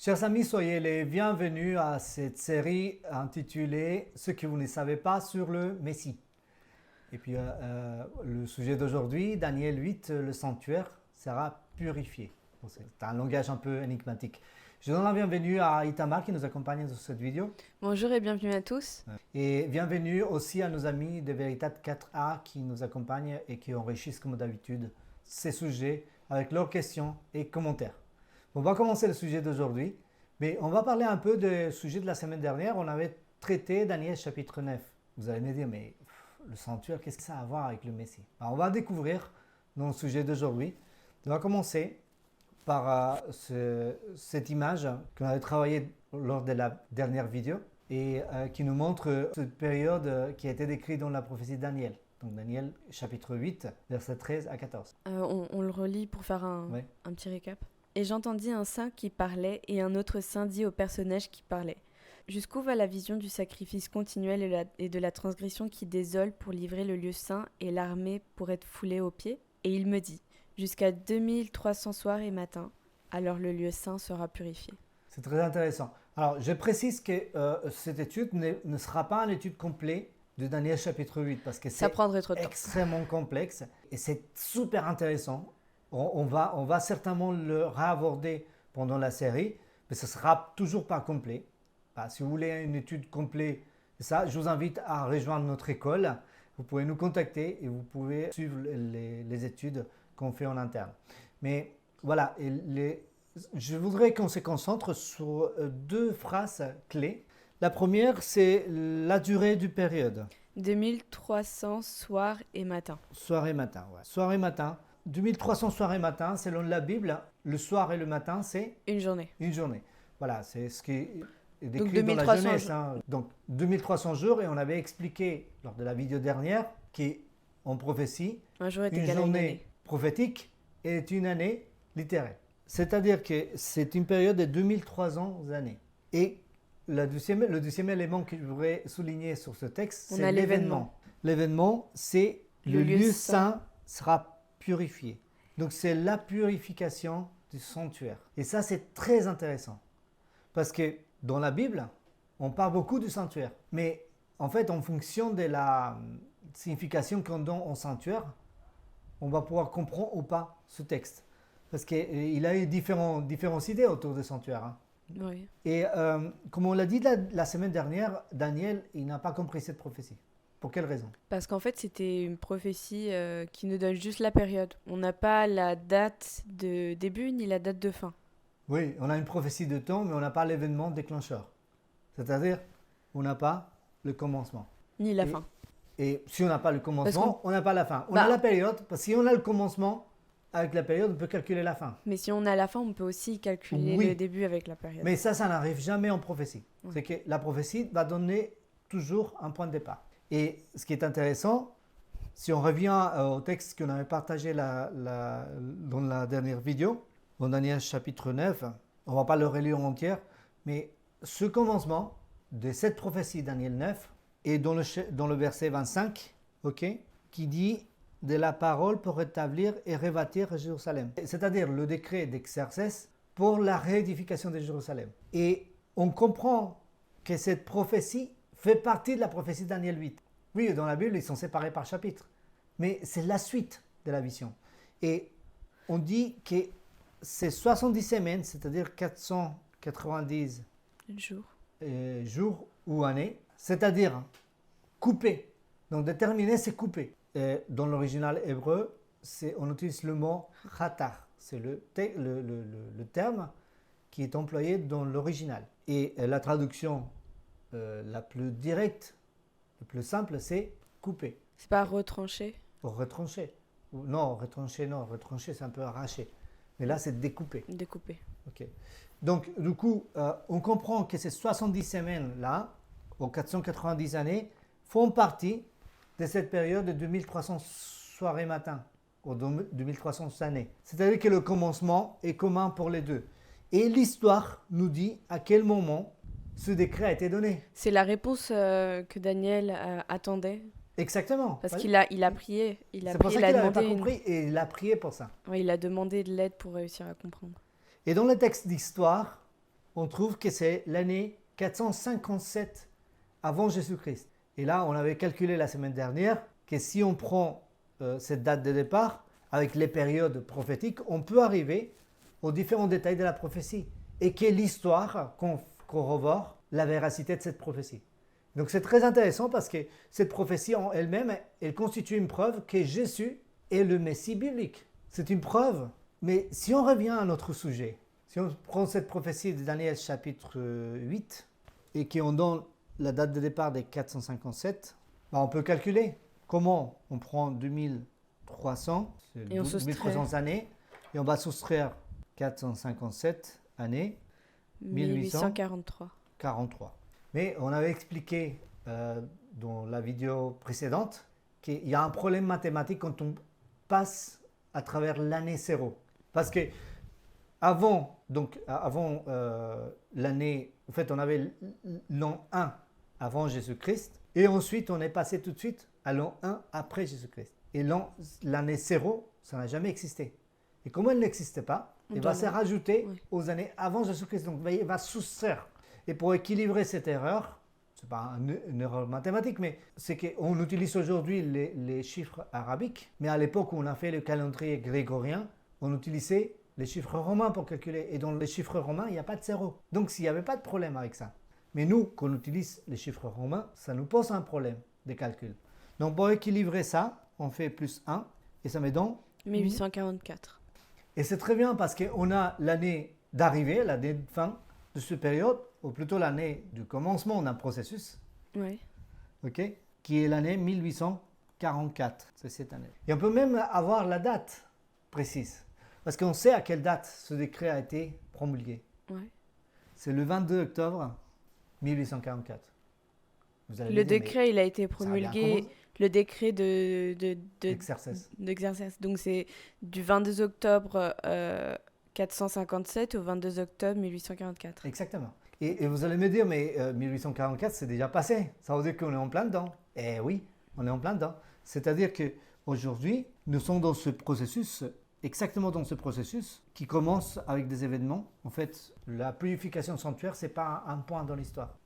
Chers amis, soyez les bienvenus à cette série intitulée « Ce que vous ne savez pas sur le Messie ». Et puis le sujet d'aujourd'hui, Daniel 8, le sanctuaire sera purifié. Bon, c'est un langage un peu énigmatique. Je donne la bienvenue à Itamar qui nous accompagne sur cette vidéo. Bonjour et bienvenue à tous. Et bienvenue aussi à nos amis de Veritat 4A qui nous accompagnent et qui enrichissent comme d'habitude ces sujets avec leurs questions et commentaires. On va commencer le sujet d'aujourd'hui, mais on va parler un peu du sujet de la semaine dernière. On avait traité Daniel chapitre 9. Vous allez me dire, mais le sanctuaire, qu'est-ce que ça a à voir avec le Messie? Alors, on va découvrir dans le sujet d'aujourd'hui. On va commencer par cette image qu'on avait travaillée lors de la dernière vidéo et qui nous montre cette période qui a été décrite dans la prophétie de Daniel. Donc Daniel chapitre 8, versets 13 à 14. On le relit pour faire un petit récap. Et j'entendis un saint qui parlait et un autre saint dit au personnage qui parlait. Jusqu'où va la vision du sacrifice continuel et de la transgression qui désole pour livrer le lieu saint et l'armée pour être foulée aux pieds? Et il me dit, jusqu'à 2300 soirs et matins, alors le lieu saint sera purifié. C'est très intéressant. Alors, je précise que cette étude ne sera pas une étude complète de Daniel chapitre 8 parce que c'est extrêmement complexe et c'est super intéressant. On va certainement le réaborder pendant la série, mais ce ne sera toujours pas complet. Si vous voulez une étude complète de ça, je vous invite à rejoindre notre école. Vous pouvez nous contacter et vous pouvez suivre les études qu'on fait en interne. Mais voilà, je voudrais qu'on se concentre sur deux phrases clés. La première, c'est la durée du période. 2300 soirs et matins. Soir et matin, ouais. Soir et matin. 2300 soirs et matins, selon la Bible, le soir et le matin, c'est une journée. Une journée. Voilà, c'est ce qui est décrit dans la Genèse. Donc 2300 jours, et on avait expliqué lors de la vidéo dernière qu'en prophétie, un jour est une journée prophétique est une année littéraire. C'est-à-dire que c'est une période de 2300 années. Et le deuxième élément que je voudrais souligner sur ce texte, c'est l'événement. L'événement, c'est le lieu saint sera purifié. Donc c'est la purification du sanctuaire. Et ça, c'est très intéressant. Parce que dans la Bible, on parle beaucoup du sanctuaire. Mais en fait, en fonction de la signification qu'on donne au sanctuaire, on va pouvoir comprendre ou pas ce texte. Parce qu'il a eu différentes idées autour du sanctuaire. Hein. Oui. Et comme on l'a dit la semaine dernière, Daniel, il n'a pas compris cette prophétie. Pour quelle raison? Parce qu'en fait, c'était une prophétie qui nous donne juste la période. On n'a pas la date de début ni la date de fin. Oui, on a une prophétie de temps, mais on n'a pas l'événement déclencheur. C'est-à-dire, on n'a pas le commencement. Ni la fin. Et si on n'a pas le commencement, on n'a pas la fin. On a la période, parce que si on a le commencement, avec la période, on peut calculer la fin. Mais si on a la fin, on peut aussi calculer le début avec la période. Mais ça n'arrive jamais en prophétie. Oui. C'est que la prophétie va donner toujours un point de départ. Et ce qui est intéressant, si on revient au texte qu'on avait partagé dans la dernière vidéo, dans Daniel chapitre 9, on ne va pas le relire en entière, mais ce commencement de cette prophétie Daniel 9 est dans le verset 25, qui dit de la parole pour rétablir et rebâtir Jérusalem. C'est-à-dire le décret d'Exercès pour la réédification de Jérusalem. Et on comprend que cette prophétie fait partie de la prophétie de Daniel 8. Oui, dans la Bible, ils sont séparés par chapitre. Mais c'est la suite de la vision. Et on dit que ces 70 semaines, c'est-à-dire 490 jours ou années, c'est-à-dire coupé. Donc déterminer, c'est couper. Dans l'original hébreu, on utilise le mot khatar. C'est le terme qui est employé dans l'original. Et la traduction la plus directe, la plus simple, c'est couper. C'est pas retrancher? Retrancher. Non, retrancher, c'est un peu arraché. Mais là, c'est découper. Découper. Ok. Donc, du coup, on comprend que ces 70 semaines-là, aux 490 années, font partie de cette période de 2300 soirs et matins, ou 2300 années. C'est-à-dire que le commencement est commun pour les deux. Et l'histoire nous dit à quel moment ce décret a été donné. C'est la réponse que Daniel attendait. Exactement. Parce qu'il a prié. C'est pour ça qu'il n'avait pas compris et il a prié pour ça. Oui, il a demandé de l'aide pour réussir à comprendre. Et dans le texte d'histoire, on trouve que c'est l'année 457 avant Jésus-Christ. Et là, on avait calculé la semaine dernière que si on prend cette date de départ avec les périodes prophétiques, on peut arriver aux différents détails de la prophétie et que l'histoire corrobore la véracité de cette prophétie. Donc c'est très intéressant parce que cette prophétie en elle-même, elle constitue une preuve que Jésus est le Messie biblique. C'est une preuve. Mais si on revient à notre sujet, si on prend cette prophétie de Daniel chapitre 8 et qu'on donne la date de départ des 457, on peut calculer comment on prend 2300, c'est 2300 années, et on va soustraire 457 années, 1843. 43. Mais on avait expliqué dans la vidéo précédente qu'il y a un problème mathématique quand on passe à travers l'année 0. Parce que avant l'année, en fait, on avait l'an 1 avant Jésus-Christ, et ensuite on est passé tout de suite à l'an 1 après Jésus-Christ. Et l'année 0, ça n'a jamais existé. Et comme elle n'existait pas, il va se rajouter aux années avant Jésus-Christ. Donc il va soustraire. Et pour équilibrer cette erreur, ce n'est pas une erreur mathématique, mais c'est qu'on utilise aujourd'hui les chiffres arabiques, mais à l'époque où on a fait le calendrier grégorien, on utilisait les chiffres romains pour calculer. Et dans les chiffres romains, il n'y a pas de zéro. Donc il n'y avait pas de problème avec ça. Mais nous, quand on utilise les chiffres romains, ça nous pose un problème de calcul. Donc pour équilibrer ça, on fait plus 1 et ça met donc 1844. Et c'est très bien parce qu'on a l'année d'arrivée, l'année de fin de cette période, ou plutôt l'année du commencement d'un processus, qui est l'année 1844, c'est cette année. Et on peut même avoir la date précise, parce qu'on sait à quelle date ce décret a été promulgué. C'est le 22 octobre 1844. Le décret, il a été promulgué, le décret d'Exercès. Donc c'est du 22 octobre 457 au 22 octobre 1844. Exactement. Et vous allez me dire, mais 1844, c'est déjà passé. Ça veut dire qu'on est en plein dedans. Eh oui, on est en plein dedans. C'est-à-dire qu'aujourd'hui, nous sommes dans ce processus, exactement dans ce processus, qui commence avec des événements. En fait, la purification sanctuaire, ce n'est pas un point dans l'histoire.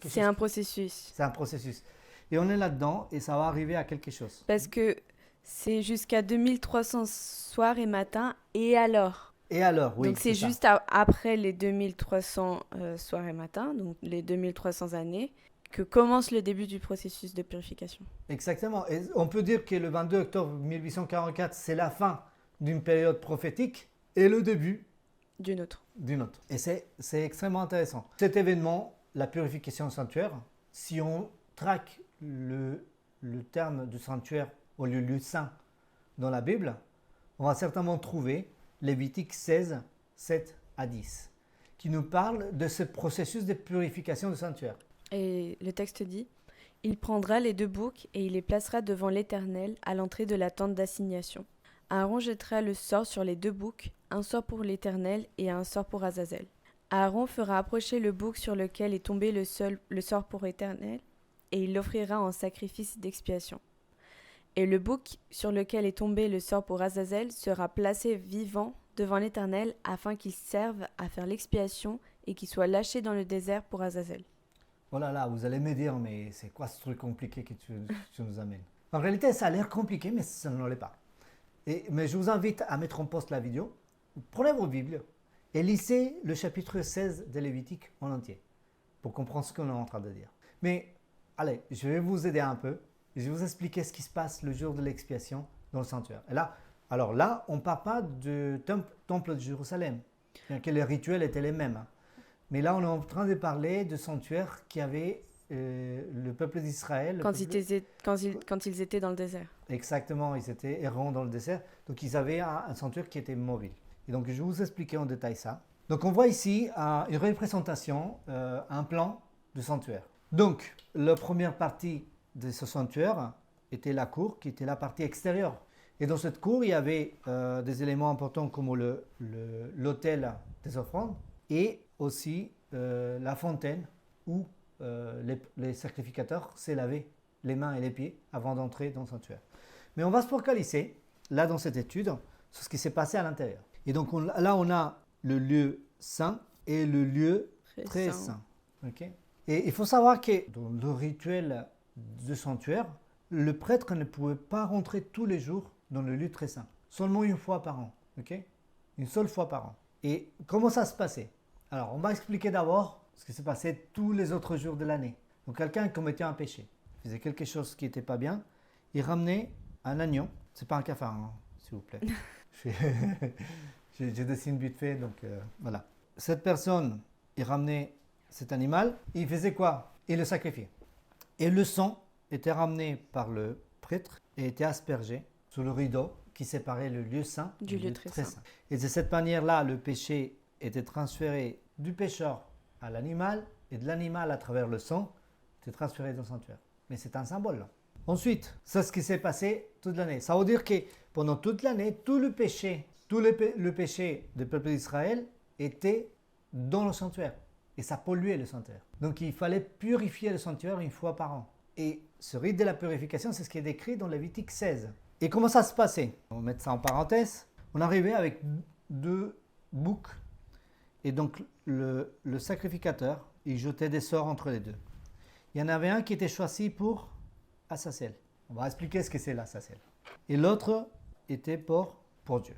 C'est un processus. C'est un processus. Et on est là-dedans et ça va arriver à quelque chose. Parce que c'est jusqu'à 2300 soirs et matins. Et alors ? Et alors, oui. Donc c'est juste après les 2300 soirs et matins, donc les 2300 années, que commence le début du processus de purification. Exactement. Et on peut dire que le 22 octobre 1844, c'est la fin d'une période prophétique et le début d'une autre. Et c'est extrêmement intéressant. Cet événement, la purification sanctuaire, si on traque le terme du sanctuaire au lieu saint dans la Bible, on va certainement trouver Lévitique 16, 7 à 10, qui nous parle de ce processus de purification du sanctuaire. Et le texte dit « Il prendra les 2 boucs et il les placera devant l'Éternel à l'entrée de la tente d'assignation. Aaron jettera le sort sur les 2 boucs, un sort pour l'Éternel et un sort pour Azazel. Aaron fera approcher le bouc sur lequel est tombé le sort pour l'Éternel et il l'offrira en sacrifice d'expiation. Et le bouc sur lequel est tombé le sort pour Azazel sera placé vivant devant l'Éternel afin qu'il serve à faire l'expiation et qu'il soit lâché dans le désert pour Azazel. » Oh là là, vous allez me dire, mais c'est quoi ce truc compliqué que tu nous amènes? En réalité, ça a l'air compliqué, mais ça ne l'est pas. Mais je vous invite à mettre en poste la vidéo. Prenez vos Bibles et lisez le chapitre 16 de Lévitique en entier pour comprendre ce qu'on est en train de dire. Mais allez, je vais vous aider un peu. Je vais vous expliquer ce qui se passe le jour de l'expiation dans le sanctuaire. Et là, alors là, on ne parle pas du temple de Jérusalem, bien que les rituels étaient les mêmes. Mais là, on est en train de parler du sanctuaire qui avait le peuple d'Israël. Quand ils étaient dans le désert. Exactement, ils étaient errants dans le désert. Donc, ils avaient un sanctuaire qui était mobile. Et donc, je vais vous expliquer en détail ça. Donc, on voit ici une représentation, un plan du sanctuaire. Donc, la première partie de ce sanctuaire était la cour, qui était la partie extérieure. Et dans cette cour, il y avait des éléments importants comme l'autel des offrandes et aussi la fontaine où les sacrificateurs se lavaient les mains et les pieds avant d'entrer dans le sanctuaire. Mais on va se focaliser, là dans cette étude, sur ce qui s'est passé à l'intérieur. Et donc là, on a le lieu saint et le lieu très saint. Okay? Et il faut savoir que dans le rituel du sanctuaire, le prêtre ne pouvait pas rentrer tous les jours dans le lieu très saint. Seulement une fois par an. Okay? Une seule fois par an. Et comment ça se passait? Alors, on va expliquer d'abord ce qui se passait tous les autres jours de l'année. Donc, quelqu'un commettait un péché, faisait quelque chose qui n'était pas bien, il ramenait un agneau. C'est pas un cafard, hein, s'il vous plaît. Je dessine vite fait, donc voilà. Cette personne, il ramenait cet animal, il faisait quoi? Il le sacrifiait. Et le sang était ramené par le prêtre et était aspergé sur le rideau qui séparait le lieu saint du lieu très saint. Et de cette manière-là, le péché était transféré du pécheur à l'animal et de l'animal à travers le sang était transféré dans le sanctuaire. Mais c'est un symbole là. Ensuite, c'est ce qui s'est passé toute l'année. Ça veut dire que pendant toute l'année, tout le péché du peuple d'Israël était dans le sanctuaire. Et ça polluait le sanctuaire. Donc il fallait purifier le sanctuaire une fois par an. Et ce rite de la purification, c'est ce qui est décrit dans Lévitique 16. Et comment ça se passait? On va mettre ça en parenthèse. On arrivait avec 2 boucs. Et donc le sacrificateur, il jetait des sorts entre les deux. Il y en avait un qui était choisi pour Azazel. On va expliquer ce que c'est l'Azazel. Et l'autre était pour Dieu.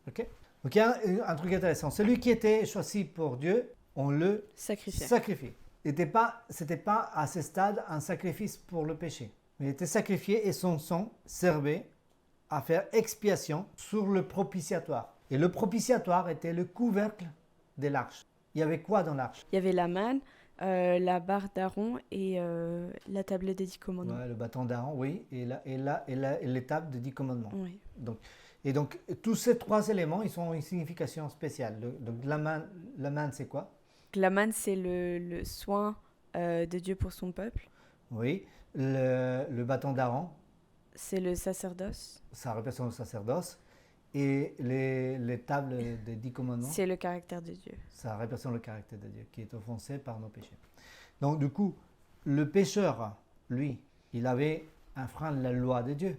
Ok? Donc il y a un truc intéressant. Celui qui était choisi pour Dieu, on le sacrifiait. C'était pas à ce stade un sacrifice pour le péché. Mais il était sacrifié et son sang servait à faire expiation sur le propitiatoire. Et le propitiatoire était le couvercle de l'arche. Il y avait quoi dans l'arche? Il y avait la manne, la barre d'Aaron et la tablette des 10 commandements. Ouais, le bâton d'Aaron, oui, et l'étape des 10 commandements. Oui. Donc, tous ces 3 éléments, ils ont une signification spéciale. Donc, la manne, c'est quoi? La manne, c'est le soin de Dieu pour son peuple. Oui. Le bâton d'Aaron. C'est le sacerdoce. Ça représente le sacerdoce. Et les tables des 10 commandements. C'est le caractère de Dieu. Ça représente le caractère de Dieu qui est offensé par nos péchés. Donc, du coup, le pécheur, lui, il avait enfreint la loi de Dieu.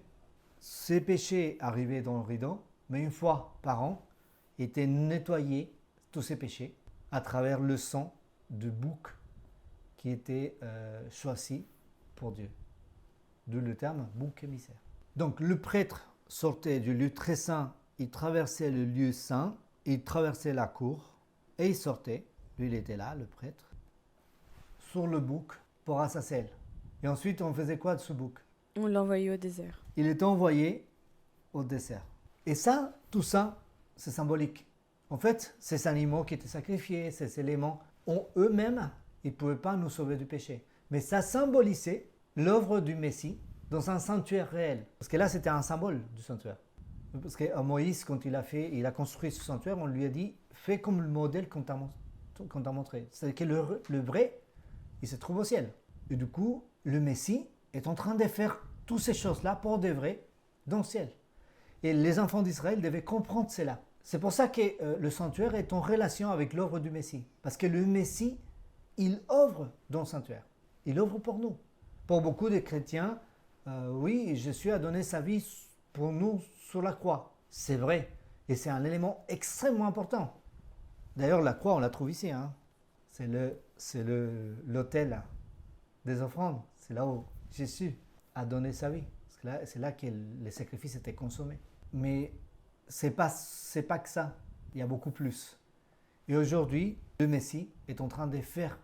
Ses péchés arrivaient dans le rideau, mais une fois par an, étaient nettoyés, tous ses péchés, à travers le sang du bouc qui était choisi pour Dieu. D'où le terme bouc émissaire. Donc le prêtre sortait du lieu très saint, il traversait le lieu saint, il traversait la cour et il sortait, lui il était là, le prêtre, sur le bouc pour Azazel. Et ensuite on faisait quoi de ce bouc? On l'envoyait au désert. Il était envoyé au désert. Et ça, tout ça, c'est symbolique. En fait, ces animaux qui étaient sacrifiés, ces éléments, eux-mêmes, ils ne pouvaient pas nous sauver du péché. Mais ça symbolisait l'œuvre du Messie dans un sanctuaire réel. Parce que là, c'était un symbole du sanctuaire. Parce que Moïse, quand il a construit ce sanctuaire, on lui a dit, fais comme le modèle qu'on t'a montré. C'est-à-dire que le vrai, il se trouve au ciel. Et du coup, le Messie est en train de faire toutes ces choses-là pour de vrai dans le ciel. Et les enfants d'Israël devaient comprendre cela. C'est pour ça que le sanctuaire est en relation avec l'œuvre du Messie. Parce que le Messie, il œuvre dans le sanctuaire. Il œuvre pour nous. Pour beaucoup de chrétiens, oui, Jésus a donné sa vie pour nous sur la croix. C'est vrai. Et c'est un élément extrêmement important. D'ailleurs, la croix, on la trouve ici. Hein. C'est l'autel des offrandes. C'est là où Jésus a donné sa vie. C'est là que les sacrifices étaient consommés. Mais c'est pas que ça. Il y a beaucoup plus. Et aujourd'hui, le Messie est en train de faire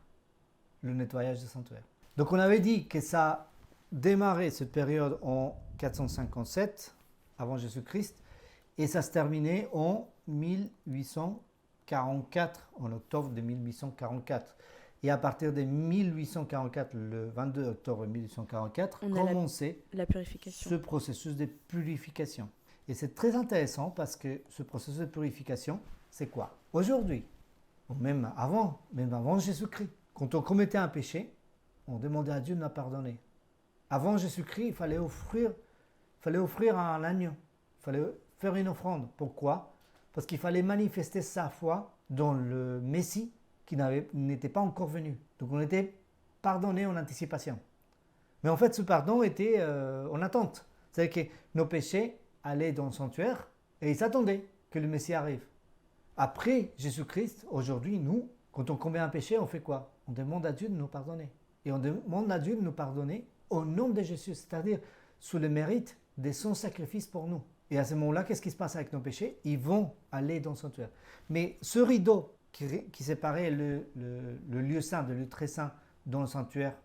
le nettoyage du sanctuaire. Donc on avait dit que ça a démarré cette période en 457 avant Jésus-Christ et ça se terminait en 1844, en octobre de 1844. Et à partir de 1844, le 22 octobre 1844, commençait ce processus de purification. Et c'est très intéressant parce que ce processus de purification, c'est quoi? Aujourd'hui, ou même avant Jésus-Christ, quand on commettait un péché, on demandait à Dieu de nous pardonner. Avant Jésus-Christ, il fallait offrir un agneau. Il fallait faire une offrande. Pourquoi? Parce qu'il fallait manifester sa foi dans le Messie qui n'était pas encore venu. Donc on était pardonné en anticipation. Mais en fait, ce pardon était en attente. C'est-à-dire que nos péchés allaient dans le sanctuaire et ils s'attendaient que le Messie arrive. Après Jésus-Christ, aujourd'hui, nous, Quand on commet un péché, on fait quoi? On demande à Dieu de nous pardonner. Et on demande à Dieu de nous pardonner au nom de Jésus, c'est-à-dire sous le mérite de son sacrifice pour nous. Et à ce moment-là, qu'est-ce qui se passe avec nos péchés? Ils vont aller dans le sanctuaire. Mais ce rideau qui séparait le lieu saint de lieu très saint dans le sanctuaire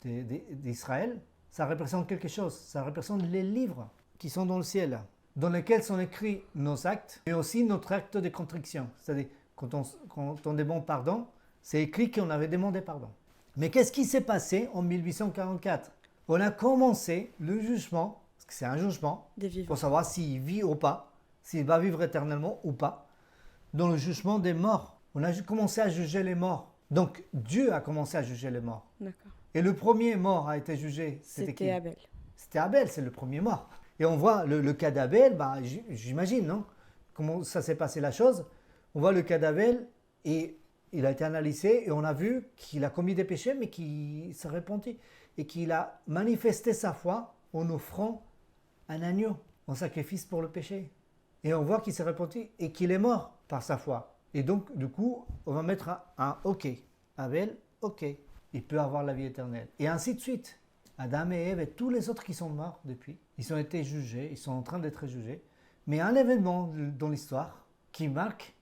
d'Israël, ça représente quelque chose. Ça représente les livres qui sont dans le ciel, dans lesquels sont écrits nos actes, mais aussi notre acte de contrition. C'est-à-dire, quand on demande pardon, c'est écrit qu'on avait demandé pardon. Mais qu'est-ce qui s'est passé en 1844? On a commencé le jugement, parce que c'est un jugement, pour savoir s'il vit ou pas, s'il va vivre éternellement ou pas, dans le jugement des morts. On a commencé à juger les morts. Donc Dieu a commencé à juger les morts. D'accord. Et le premier mort a été jugé, c'était qui? Abel. C'était Abel, c'est le premier mort. Et on voit le cas d'Abel, j'imagine, non? Comment ça s'est passé la chose? On voit le cas d'Abel et il a été analysé et on a vu qu'il a commis des péchés mais qu'il s'est repenti et qu'il a manifesté sa foi en offrant un agneau en sacrifice pour le péché. Et on voit qu'il s'est repenti et qu'il est mort par sa foi. Et donc, du coup, on va mettre un OK. Abel, OK. Il peut avoir la vie éternelle. Et ainsi de suite. Adam et Ève et tous les autres qui sont morts depuis, ils ont été jugés, ils sont en train d'être jugés. Mais un événement dans l'histoire qui marque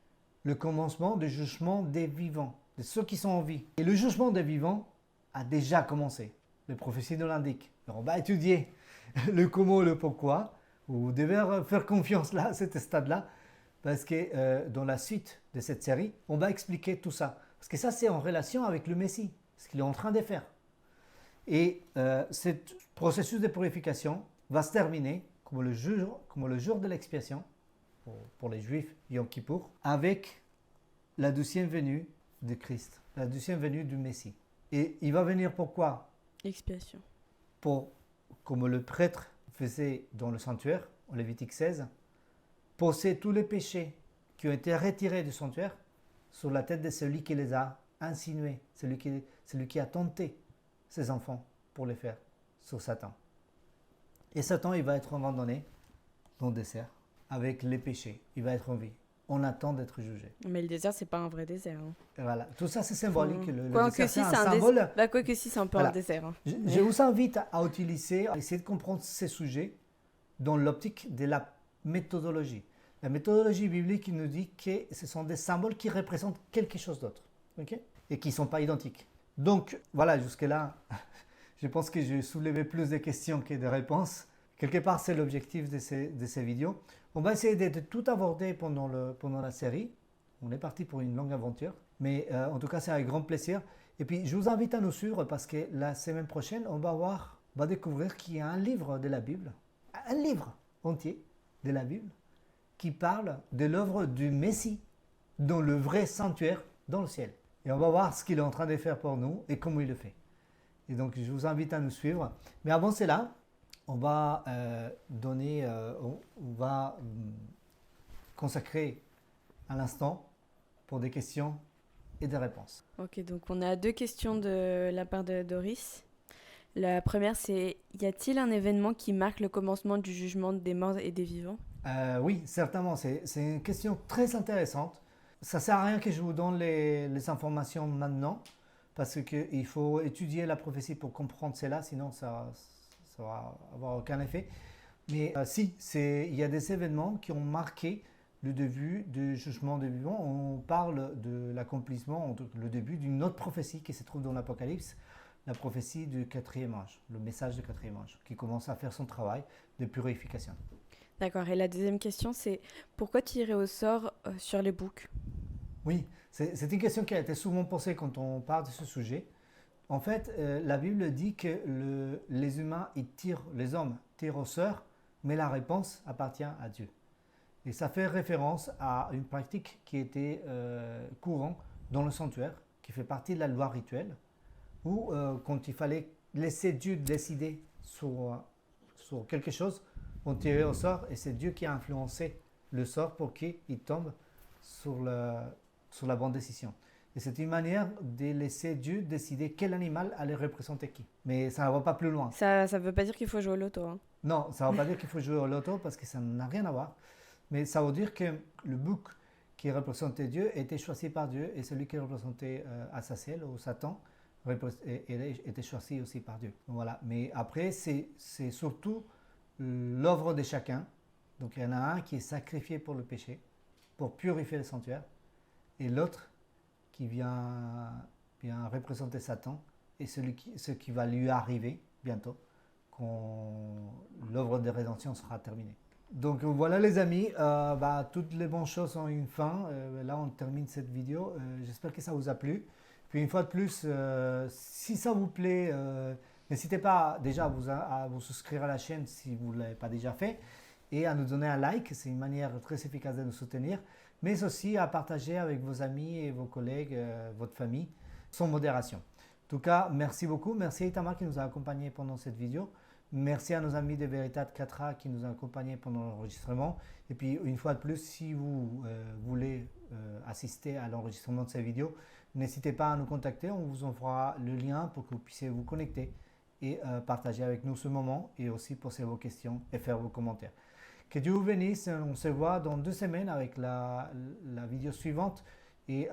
le commencement du jugement des vivants, de ceux qui sont en vie. Et le jugement des vivants a déjà commencé. Les prophéties nous l'indiquent. On va étudier le comment, le pourquoi. Vous devez faire confiance là, à ce stade-là, parce que dans la suite de cette série, on va expliquer tout ça. Parce que ça, c'est en relation avec le Messie, ce qu'il est en train de faire. Et ce processus de purification va se terminer comme le jour de l'expiation, pour les Juifs, Yom Kippour, avec la deuxième venue de Christ, la deuxième venue du Messie. Et il va venir pourquoi? Expiation. Comme le prêtre faisait dans le sanctuaire, en Lévitique 16, poser tous les péchés qui ont été retirés du sanctuaire sur la tête de celui qui les a insinués, celui qui a tenté ses enfants pour les faire, sur Satan. Et Satan, il va être abandonné dans le désert avec les péchés. Il va être en vie. On attend d'être jugé. Mais le désert, c'est pas un vrai désert. Hein. Voilà, tout ça c'est symbolique. Le désert, c'est un symbole. Quoique si, c'est un peu un désert. Hein. Je vous invite à essayer de comprendre ces sujets dans l'optique de la méthodologie. La méthodologie biblique nous dit que ce sont des symboles qui représentent quelque chose d'autre, okay? Et qui ne sont pas identiques. Donc voilà, jusque-là, je pense que j'ai soulevé plus de questions que de réponses. Quelque part, c'est l'objectif de ces vidéos. On va essayer de tout aborder pendant la série. On est parti pour une longue aventure. Mais en tout cas, c'est avec grand plaisir. Et puis, je vous invite à nous suivre parce que la semaine prochaine, on va découvrir qu'il y a un livre de la Bible, un livre entier de la Bible, qui parle de l'œuvre du Messie dans le vrai sanctuaire dans le ciel. Et on va voir ce qu'il est en train de faire pour nous et comment il le fait. Et donc, je vous invite à nous suivre. Mais avant cela, on va consacrer un instant pour des questions et des réponses. Ok, donc on a 2 questions de la part de Doris. La première, c'est: y a-t-il un événement qui marque le commencement du jugement des morts et des vivants? Oui, certainement. C'est une question très intéressante. Ça ne sert à rien que je vous donne les informations maintenant, parce qu'il faut étudier la prophétie pour comprendre cela, sinon ça va avoir aucun effet. Mais il y a des événements qui ont marqué le début du jugement des vivants. On parle de l'accomplissement, le début d'une autre prophétie qui se trouve dans l'Apocalypse, la prophétie du 4e ange, le message du 4e ange, qui commence à faire son travail de purification. D'accord. Et la deuxième question, c'est: pourquoi tirer au sort sur les boucs? Oui, c'est une question qui a été souvent posée quand on parle de ce sujet. En fait, la Bible dit que les humains, les hommes tirent au sort, mais la réponse appartient à Dieu. Et ça fait référence à une pratique qui était courante dans le sanctuaire, qui fait partie de la loi rituelle, où quand il fallait laisser Dieu décider sur quelque chose, on tirait au sort et c'est Dieu qui a influencé le sort pour qu'il tombe sur la bonne décision. Et c'est une manière de laisser Dieu décider quel animal allait représenter qui. Mais ça ne va pas plus loin. Ça ne veut pas dire qu'il faut jouer au loto. Hein. Non, ça ne veut pas dire qu'il faut jouer au loto parce que ça n'a rien à voir. Mais ça veut dire que le bouc qui représentait Dieu était choisi par Dieu et celui qui représentait Azazel ou Satan était choisi aussi par Dieu. Voilà. Mais après, c'est surtout l'œuvre de chacun. Donc il y en a un qui est sacrifié pour le péché, pour purifier le sanctuaire, et l'autre qui vient représenter Satan et ce qui va lui arriver bientôt quand l'œuvre de rédemption sera terminée. Donc voilà les amis, toutes les bonnes choses ont une fin. Là on termine cette vidéo. J'espère que ça vous a plu. Puis une fois de plus, si ça vous plaît, n'hésitez pas déjà à vous souscrire à la chaîne si vous ne l'avez pas déjà fait et à nous donner un like. C'est une manière très efficace de nous soutenir. Mais aussi à partager avec vos amis et vos collègues, votre famille, sans modération. En tout cas, merci beaucoup. Merci à Itamar qui nous a accompagnés pendant cette vidéo. Merci à nos amis de Veritat 4A qui nous ont accompagnés pendant l'enregistrement. Et puis, une fois de plus, si vous voulez assister à l'enregistrement de ces vidéos, n'hésitez pas à nous contacter. On vous enverra le lien pour que vous puissiez vous connecter et partager avec nous ce moment et aussi poser vos questions et faire vos commentaires. Que Dieu vous bénisse. On se voit dans 2 semaines avec la vidéo suivante et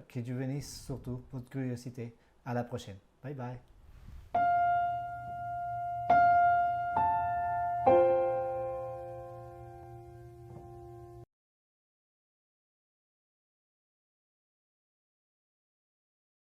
que Dieu bénisse surtout votre curiosité. À la prochaine. Bye bye.